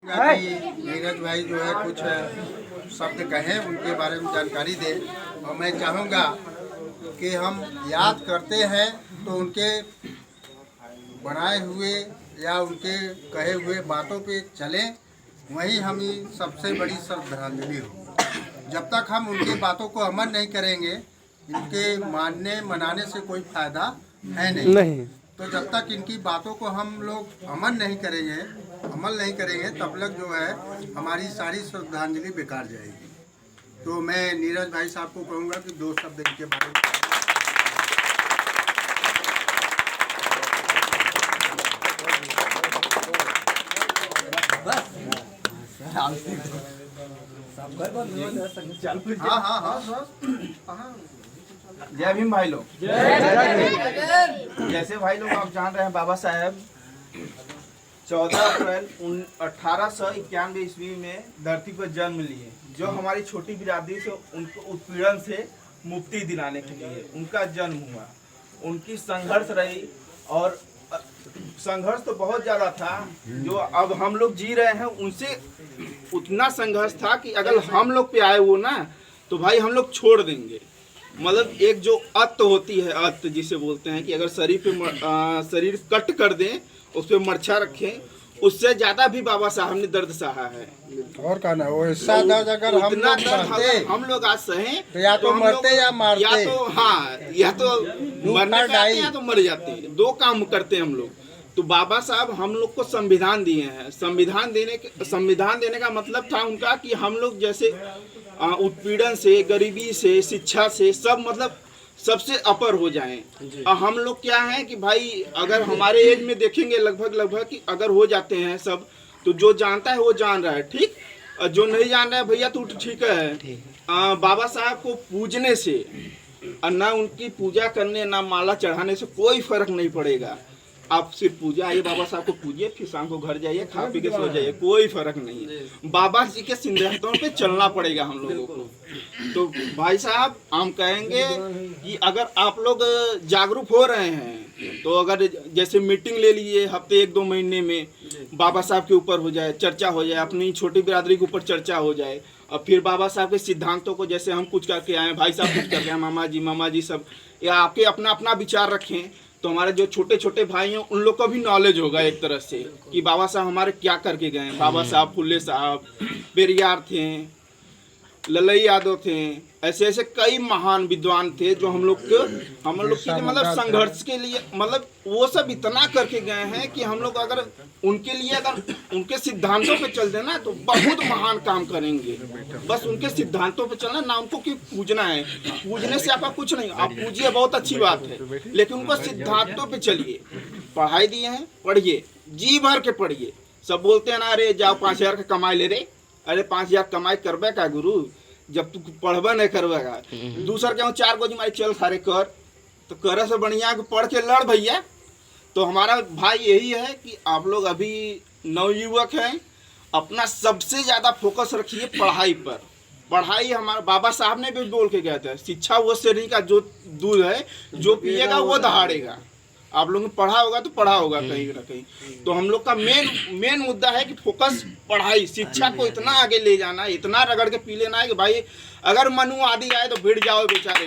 नीरज भाई जो है कुछ शब्द कहें, उनके बारे में जानकारी दें। और मैं चाहूँगा कि हम याद करते हैं तो उनके बनाए हुए या उनके कहे हुए बातों पे चलें, वही हमें सबसे बड़ी श्रद्धांजलि हो। जब तक हम उनकी बातों को अमल नहीं करेंगे, इनके मानने मनाने से कोई फायदा है नहीं। तो जब तक इनकी बातों को हम लोग अमल नहीं करेंगे तब तक जो है हमारी सारी श्रद्धांजलि बेकार जाएगी। तो मैं नीरज भाई साहब को कहूँगा कि 2 शब्द इनके बारे में। हाँ। जय भीम भाई लोग। जैसे भाई लोग आप जान रहे हैं, बाबा साहेब 14 अप्रैल 1891 ईस्वी में धरती पर जन्म लिए, जो हमारी छोटी बिरादरी से उनको उत्पीड़न से मुक्ति दिलाने के लिए उनका जन्म हुआ। उनकी संघर्ष रही, और संघर्ष तो बहुत ज़्यादा था। जो अब हम लोग जी रहे हैं उनसे उतना संघर्ष था कि अगर हम लोग पे आए वो ना, तो भाई हम लोग छोड़ देंगे। मतलब एक जो अत होती है, अत जिसे बोलते हैं कि अगर शरीर कट कर दें, उस पर मरछा रखें, उससे ज़्यादा भी बाबा साहब ने दर्द सहा है। और कहना वो ऐसा दर्द अगर हम लोग आज सहें तो या तो मरते या मारते, या तो मरने पे आते हैं या तो मर जाते हैं। 2 काम करते हैं हम लोग। तो बाबा साहब हम लोग को संविधान दिए हैं। संविधान देने का मतलब था उनका कि हम लोग जैसे उत्पीड़न से, गरीबी से, शिक्षा से सब मतलब सबसे अपर हो जाएं। हम लोग क्या है कि भाई अगर हमारे एज में देखेंगे लगभग कि अगर हो जाते हैं सब, तो जो जानता है वो जान रहा है, ठीक। जो नहीं जान रहा है भैया तो ठीक है। बाबा साहब को पूजने से, ना उनकी पूजा करने, ना माला चढ़ाने से कोई फर्क नहीं पड़ेगा। आप सिर्फ पूजा आइए, बाबा साहब को पूजिए, फिर शाम को घर जाइए, खा पी के सो जाइए, कोई फर्क नहीं है। बाबा जी के सिद्धांतों पे चलना पड़ेगा हम लोगों को। तो भाई साहब हम कहेंगे कि अगर आप लोग जागरूक हो रहे हैं, तो अगर जैसे मीटिंग ले लिए हफ्ते 1-2 महीने में, बाबा साहब के ऊपर हो जाए, चर्चा हो जाए, अपनी छोटी बिरादरी के ऊपर चर्चा हो जाए, और फिर बाबा साहब के सिद्धांतों को जैसे हम कुछ करके आए, भाई साहब कुछ कर रहे हैं, मामा जी सब, या आपके अपना विचार रखें, तो हमारे जो छोटे छोटे भाई हैं उन लोग को भी नॉलेज होगा एक तरह से कि बाबा साहब हमारे क्या करके गए। बाबा साहब, फुल्ले साहब, पेरियार थे, ललई यादव थे, ऐसे कई महान विद्वान थे जो हम लोग के मतलब संघर्ष के लिए, मतलब वो सब इतना करके गए हैं कि हम लोग अगर उनके लिए, अगर उनके सिद्धांतों पे चल देना तो बहुत महान काम करेंगे। बस उनके सिद्धांतों पे चलना, ना उनको कि पूजना है। पूजने से आपका कुछ नहीं, आप पूजिए, बहुत अच्छी बात है, लेकिन उनको सिद्धांतों पे चलिए। पढ़ाई दिए हैं, पढ़िए, जी भर के पढ़िए। सब बोलते हैं ना, अरे जाओ 5000 का कमाई ले रे। अरे 5000 कमाई करबे का गुरु, जब तू पढ़बा नहीं करवेगा। दूसर के 4 गो जिमाई चल खारे कर, तो करे से बढ़िया पढ़ के लड़ भैया। तो हमारा भाई यही है कि आप लोग अभी नवयुवक हैं, अपना सबसे ज़्यादा फोकस रखिए पढ़ाई पर। पढ़ाई हमारे बाबा साहब ने भी बोल के गए थे, शिक्षा वो शरीर का जो दूध है, जो पिएगा वो दहाड़ेगा। आप लोगों ने पढ़ा होगा तो पढ़ा होगा कहीं ना कहीं। तो हम लोग का मेन मुद्दा है कि फोकस पढ़ाई, शिक्षा को इतना आगे ले जाना, इतना रगड़ के पी लेना है कि भाई अगर मनु आदि आए तो भिड़ जाओ बेचारे।